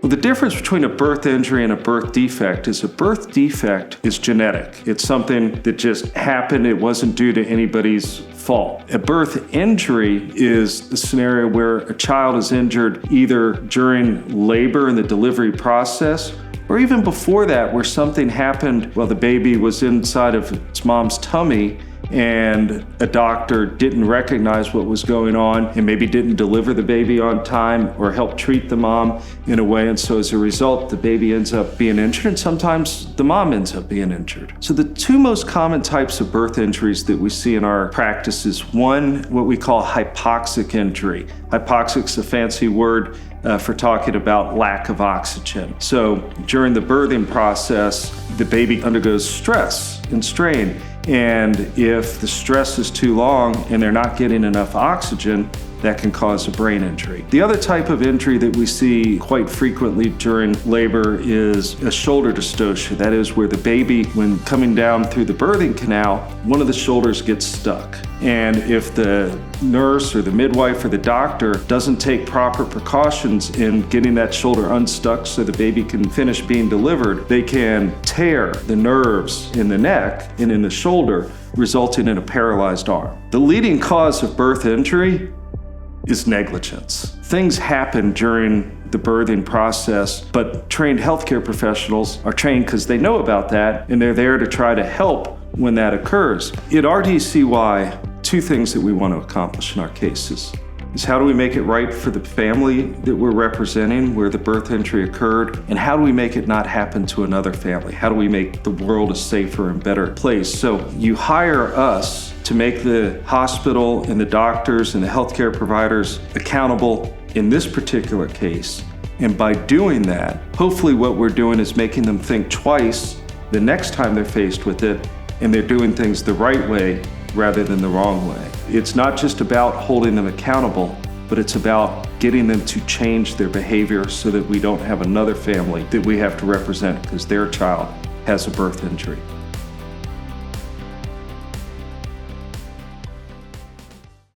Well, the difference between a birth injury and a birth defect is a birth defect is genetic. It's something that just happened. It wasn't due to anybody's fault. A birth injury is a scenario where a child is injured either during labor and the delivery process, or even before that, where something happened while the baby was inside of its mom's tummy and a doctor didn't recognize what was going on and maybe didn't deliver the baby on time or help treat the mom in a way. And so as a result, the baby ends up being injured, and sometimes the mom ends up being injured. So the two most common types of birth injuries that we see in our practice is one, what we call hypoxic injury. Hypoxic is a fancy word for talking about lack of oxygen. So during the birthing process, the baby undergoes stress and strain. And if the stress is too long and they're not getting enough oxygen, that can cause a brain injury. The other type of injury that we see quite frequently during labor is a shoulder dystocia. That is where the baby, when coming down through the birthing canal, one of the shoulders gets stuck. And if the nurse or the midwife or the doctor doesn't take proper precautions in getting that shoulder unstuck so the baby can finish being delivered, they can tear the nerves in the neck and in the shoulder, resulting in a paralyzed arm. The leading cause of birth injury is negligence. Things happen during the birthing process, but trained healthcare professionals are trained because they know about that, and they're there to try to help when that occurs. At RDCY, two things that we want to accomplish in our cases is how do we make it right for the family that we're representing where the birth injury occurred, and how do we make it not happen to another family? How do we make the world a safer and better place? So you hire us to make the hospital and the doctors and the healthcare providers accountable in this particular case. And by doing that, hopefully what we're doing is making them think twice the next time they're faced with it, and they're doing things the right way rather than the wrong way. It's not just about holding them accountable, but it's about getting them to change their behavior so that we don't have another family that we have to represent because their child has a birth injury.